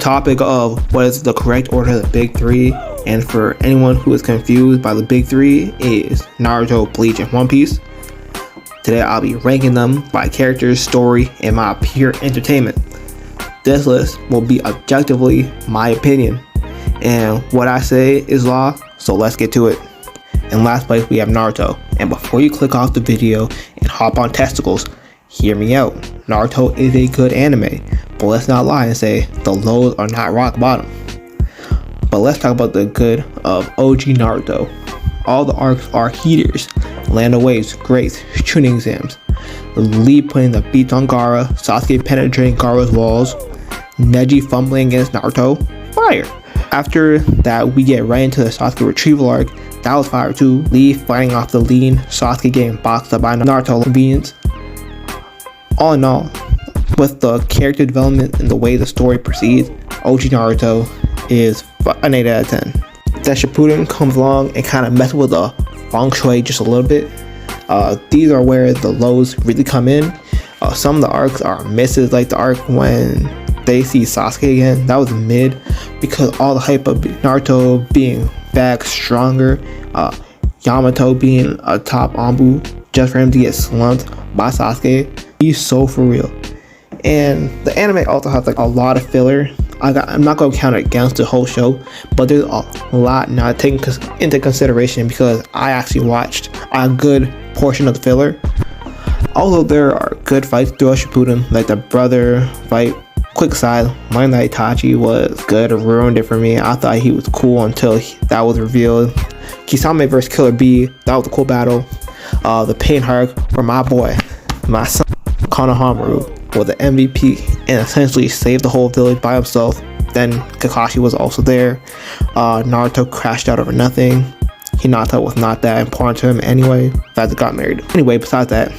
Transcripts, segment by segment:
topic of what is the correct order of the big three, and for anyone who is confused by the big three, is Naruto, Bleach, and One Piece. Today I'll be ranking them by characters, story, and my pure entertainment. This list will be objectively my opinion, and what I say is law, so let's get to it. In last place we have Naruto, and before you click off the video and hop on testicles, hear me out. Naruto is a good anime, but let's not lie and say the lows are not rock bottom. But let's talk about the good of OG Naruto. All the arcs are heaters, Land of Waves, Grace, Chunin exams, Lee putting the beats on Gaara, Sasuke penetrating Gaara's walls, Neji fumbling against Naruto, fire. After that we get right into the Sasuke retrieval arc, that was fire too. Lee fighting off the lean, Sasuke getting boxed up by Naruto convenience. All in all, with the character development and the way the story proceeds, OG Naruto is an 8 out of 10. That Shippuden comes along and kind of messes with the feng shui just a little bit. These are where the lows really come in. Some of the arcs are misses, like the arc when they see Sasuke again. That was mid because all the hype of Naruto being back stronger, Yamato being a top Anbu just for him to get slumped by Sasuke. He's so for real. And the anime also has like a lot of filler. I'm not going to count it against the whole show, but there's a lot not taken into consideration because I actually watched a good portion of the filler. Although there are good fights throughout Shippuden, like the brother fight. Quick side, learning that Itachi was good ruined it for me. I thought he was cool until that was revealed. Kisame vs Killer Bee, that was a cool battle. The pain arc for my boy, my son Konohamaru, was the MVP and essentially saved the whole village by himself. Then Kakashi was also there. Naruto crashed out over nothing. Hinata was not that important to him anyway. Fact, they got married. Anyway, besides that,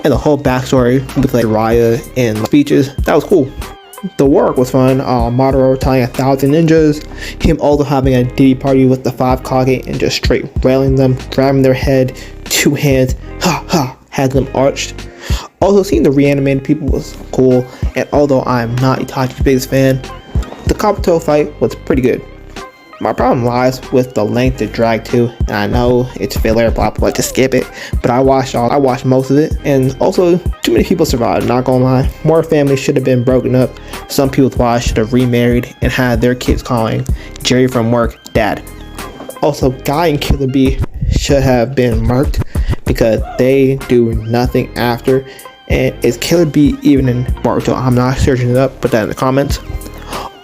and the whole backstory with like Raya and speeches, that was cool. The work was fun. Madara telling 1,000 ninjas, him also having a Diddy party with the 5 Kage and just straight railing them, grabbing their head, 2 hands, ha ha, had them arched. Also seeing the reanimated people was cool, and although I'm not Itachi's biggest fan, the Kabuto fight was pretty good. My problem lies with the length it dragged to, and I know it's filler, blah blah, just skip it. But I watched most of it, and also too many people survived. Not gonna lie, more families should have been broken up. Some people's wives should have remarried and had their kids calling Jerry from work dad. Also, Guy and Killer Bee should have been marked because they do nothing after. And is Killer Bee even in Boruto? I'm not searching it up. Put that in the comments.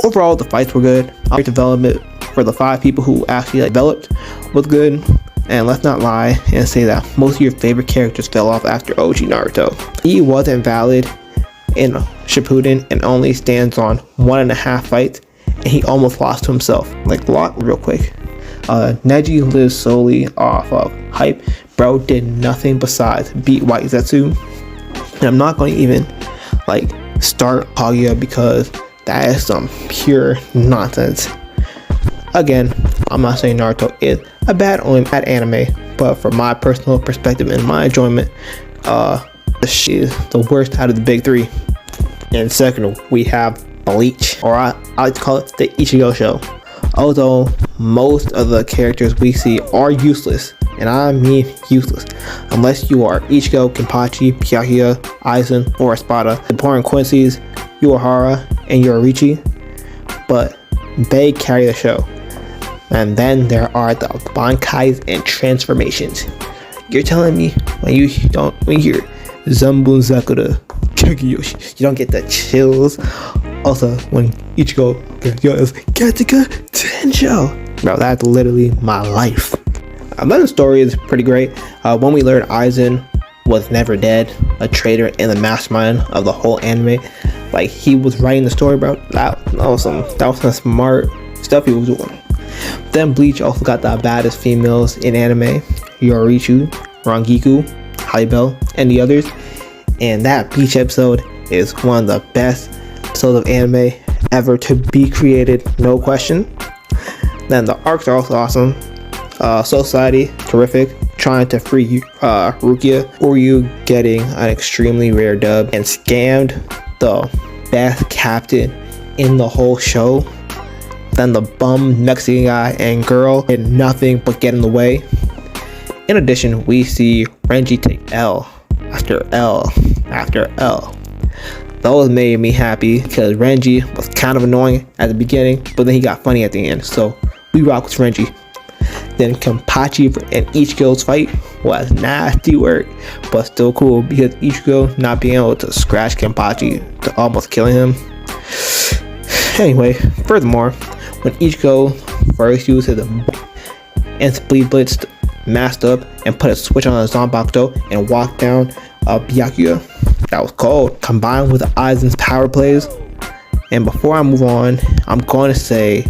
Overall, the fights were good. Development for the 5 people who actually developed was good. And let's not lie and say that most of your favorite characters fell off after OG Naruto. He wasn't valid in Shippuden and only stands on 1.5 fights, and he almost lost to himself. Like, real quick. Neji lives solely off of hype. Bro did nothing besides beat White Zetsu. And I'm not going to even like start Kaguya because that is some pure nonsense. Again, I'm not saying Naruto is a bad anime, but from my personal perspective and my enjoyment, this is the worst out of the big 3. And second, we have Bleach, or I like to call it the Ichigo show. Although most of the characters we see are useless, and I mean useless, unless you are Ichigo, Kenpachi, Byakuya, Aizen, or Espada. The important coincidences, Uehara and Yoruichi, but they carry the show. And then there are the Bankais and transformations. You're telling me when you hear Zanbun Zakura, Kageyoshi, you don't get the chills? Also, when Ichigo yells Gattaca Tensho, bro, that's literally my life. But the story is pretty great. When we learned Aizen was never dead, a traitor and the mastermind of the whole anime, like he was writing the story, bro. That was some smart stuff he was doing. Then Bleach also got the baddest females in anime, Yoruichi, Rangiku, Haibel, and the others. And that Bleach episode is one of the best episodes of anime ever to be created, no question. Then the arcs are also awesome. Society, terrific. Trying to free Rukia, Uryu getting an extremely rare dub, and scammed the best captain in the whole show. Then the bum Mexican guy and girl did nothing but get in the way. In addition, we see Renji take L after L after L. Those made me happy because Renji was kind of annoying at the beginning, but then he got funny at the end, so we rock with Renji. Then Kenpachi and Ichigo's fight was nasty work, but still cool because Ichigo not being able to scratch Kenpachi to almost killing him. Anyway, furthermore, when Ichigo first used his and Split Blitzed, masked up, and put a switch on the Zanpakuto and walked down Byakuya, that was cold, combined with Aizen's power plays. And before I move on, I'm going to say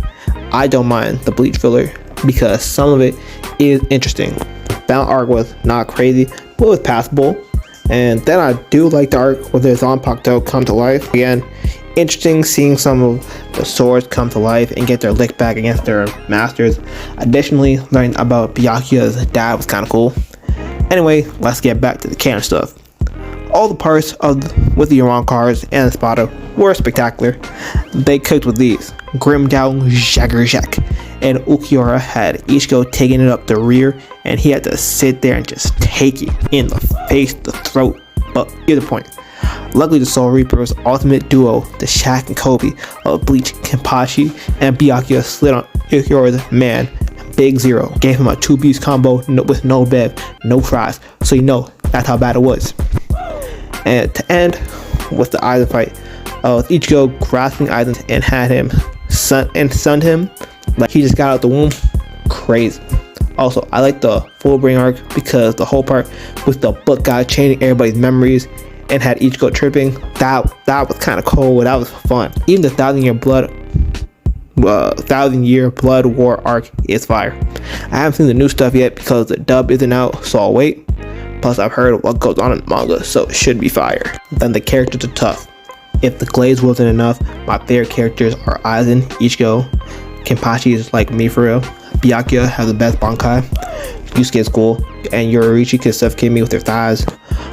I don't mind the Bleach filler because some of it is interesting. That arc was not crazy, but it was passable. And then I do like the arc where the Zanpakuto come to life. Again, interesting seeing some of the swords come to life and get their lick back against their masters. Additionally, learning about Byakuya's dad was kind of cool. Anyway, let's get back to the canon stuff. All the parts with the Iran cars and the spotter were spectacular. They cooked with these. Grimdao Jagerjack and Ulquiorra had Ichigo taking it up the rear, and he had to sit there and just take it in the face, the throat. But here's the point. Luckily, the Soul Reaper's ultimate duo, the Shaq and Kobe of Bleach, Kenpachi, and Byakuya slid on Ulquiorra's man, Big Zero. Gave him a two-piece combo with no bev, no fries, so you know that's how bad it was. And to end with the Aizen fight, with Ichigo grasping Aizen and had him sunned him like he just got out the womb. Crazy. Also, I like the full brain arc because the whole part with the book guy changing everybody's memories and had Ichigo tripping, that was kind of cool. That was fun. Even the 1,000-year blood war arc is fire. I haven't seen the new stuff yet because the dub isn't out, so I'll wait. Plus, I've heard what goes on in the manga, so it should be fire. Then the characters are tough. If the glaze wasn't enough, my favorite characters are Aizen, Ichigo, Kenpachi is like me for real, Byakuya has the best Bankai, Yusuke is cool, and Yoruichi can suffocate me with their thighs.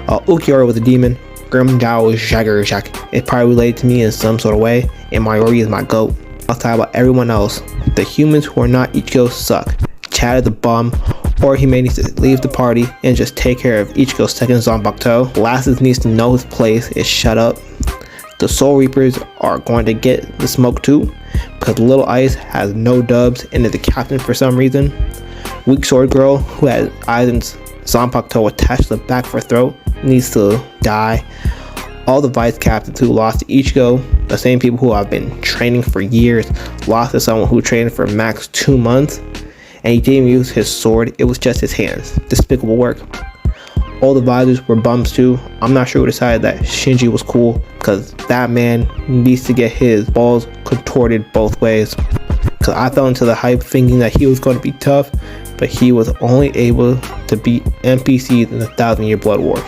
Ulquiorra was a demon, Grimdao Jagerjack is probably related to me in some sort of way, and Mayuri is my goat. I'll talk about everyone else. The humans who are not Ichigo suck. Chad is a bum, or he may need to leave the party and just take care of Ichigo's second Zanpakuto. Lassus needs to know his place is shut up. The Soul Reapers are going to get the smoke too, because Little Ice has no dubs and is the captain for some reason. Weak Sword Girl, who has Aizen's Zanpakuto attached to the back of her throat, needs to die. All the vice captains who lost to Ichigo, the same people who have been training for years, lost to someone who trained for max 2 months, and he didn't use his sword, it was just his hands. Despicable work. All the visors were bums too. I'm not sure who decided that Shinji was cool, because that man needs to get his balls contorted both ways. Because I fell into the hype thinking that he was going to be tough, but he was only able to beat NPCs in the 1,000-year blood war.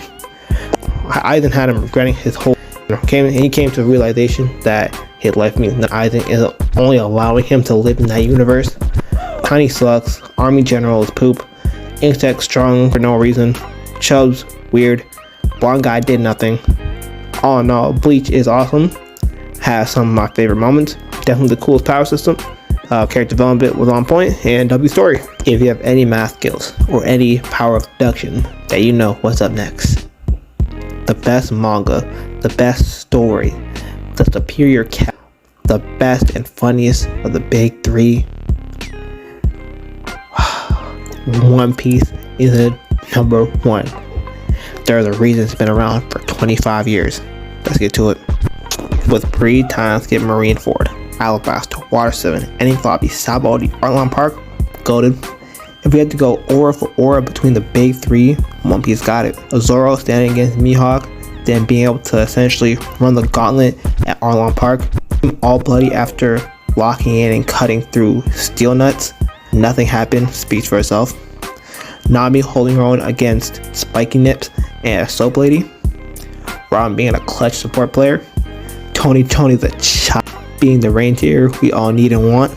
Aizen had him regretting his whole he came to the realization that his life means that Aizen is only allowing him to live in that universe. Tiny sucks, Army General is poop, Insect strong for no reason, Chubbs weird, Blonde guy did nothing. All in all, Bleach is awesome, has some of my favorite moments, definitely the coolest power system, character development was on point, and W story. If you have any math skills or any power of deduction, that you know what's up next. The best manga, the best story, the superior cat, the best and funniest of the big three. One Piece is a number one. There's a reason it's been around for 25 years. Let's get to it. With Bree, Time Skip, Marineford, Alabasta, Water 7, Ending Floppy, Sabaody, Arlong Park, Golden. If we had to go aura for aura between the big three, One Piece got it. Zoro standing against Mihawk, then being able to essentially run the gauntlet at Arlong Park. All bloody after locking in and cutting through steel nuts. Nothing happened, speaks for itself. Nami holding her own against Spiky Nips and a Soap Lady. Robin being a clutch support player. Tony the Chop being the reindeer we all need and want.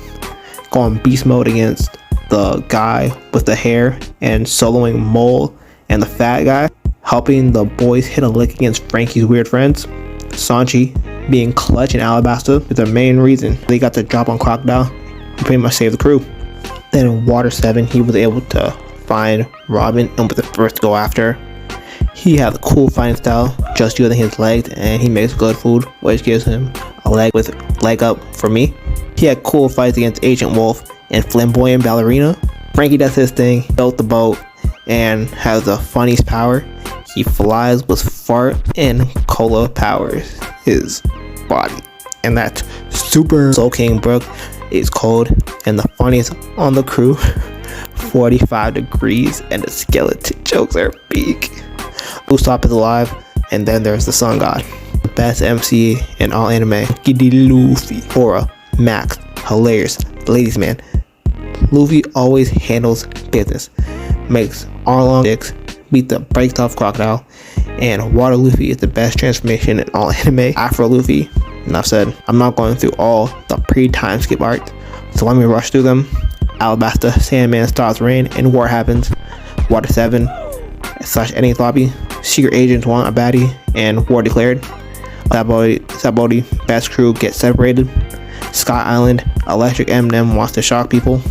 Going beast mode against the guy with the hair and soloing Mole and the fat guy. Helping the boys hit a lick against Frankie's weird friends. Sanji being clutch in Alabasta is the main reason they got the drop on Crocodile. He pretty much saved the crew. Then in Water 7, he was able to find Robin and was the first to go after. He has a cool fighting style, just using his legs, and he makes good food, which gives him a leg up for me. He had cool fights against Agent Wolf and Flamboyant Ballerina. Frankie does his thing, built the boat, and has the funniest power. He flies with fart, and Cola powers his body. And that's super. Soul King Brook is cold, and the funniest on the crew, 45 degrees, and the skeleton jokes are peak. Usopp is alive, and then there's the Sun God. The best MC in all anime, Giddy Luffy. Aura, Max, hilarious, ladies man. Luffy always handles business, makes Arlong dicks, beat the brakes off Crocodile, and Water Luffy is the best transformation in all anime. Afro Luffy, enough said. I'm not going through all the pre-time skip arcs, so let me rush through them. Alabasta, Sandman starts rain, and war happens. Water 7 / ending lobby, secret agents want a baddie, and war declared. Sabaody, best crew gets separated. Sky Island, Electric Eminem wants to shock people.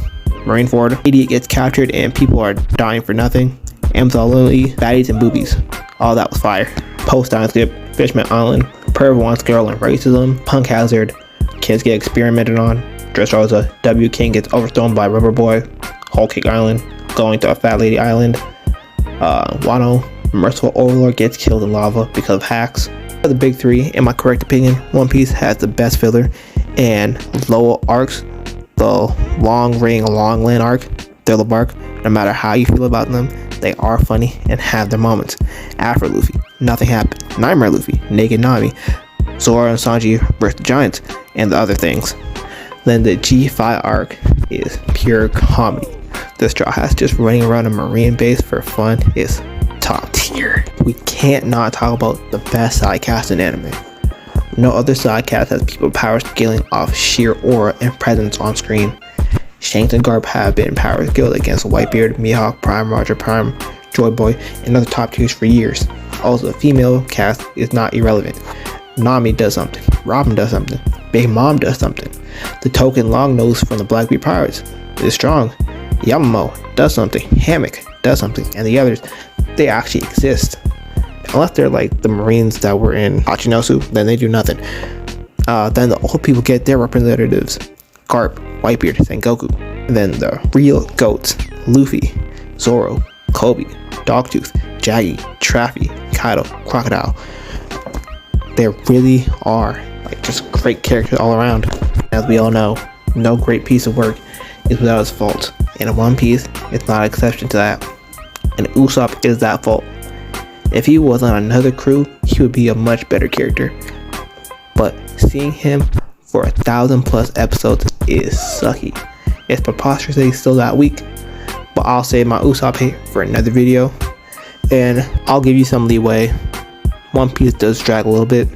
Marineford, idiot gets captured and people are dying for nothing. Amazon Lily, baddies and boobies. All that was fire. Post time skip, Fishman Island, Perv wants girl and racism. Punk Hazard, kids get experimented on. Dressrosa, W King gets overthrown by Rubber Boy. Whole Cake Island, going to a Fat Lady Island. Wano, Merciful Overlord gets killed in lava because of hacks. For the big three, in my correct opinion, One Piece has the best filler and lower arcs. The Long Ring, Long Land arc, Thriller Bark, no matter how you feel about them, they are funny and have their moments. Afro Luffy, nothing happened. Nightmare Luffy, Naked Nami, Zoro and Sanji vs. the Giants, and the other things. Then the G5 arc is pure comedy. The Straw Hats just running around a marine base for fun is top tier. We can't not talk about the best side cast in anime. No other side cast has people power scaling off sheer aura and presence on screen. Shanks and Garp have been power scaled against Whitebeard, Mihawk, Prime, Roger Prime, Joy Boy, and other top tiers for years. Also, the female cast is not irrelevant. Nami does something, Robin does something, Big Mom does something. The token Longnose from the Blackbeard Pirates is strong. Yamamo does something, Hammock does something, and the others, they actually exist. Unless they're like the Marines that were in Hachinosu, then they do nothing. Then the old people get their representatives. Garp, Whitebeard, Sengoku. And then the real goats, Luffy, Zoro, Kobe, Dogtooth, Jaggy, Traffy, Kaido, Crocodile. They really are like just great characters all around. As we all know, no great piece of work is without its faults. And One Piece is not an exception to that. And Usopp is that fault. If he was on another crew, he would be a much better character. But seeing him for 1,000+ episodes is sucky. It's preposterous that he's still that weak. But I'll save my Usopp hate for another video. And I'll give you some leeway. One Piece does drag a little bit.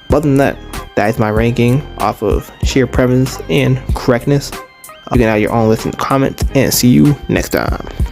But other than that, that is my ranking off of sheer prevalence and correctness. You can add your own list in the comments and see you next time.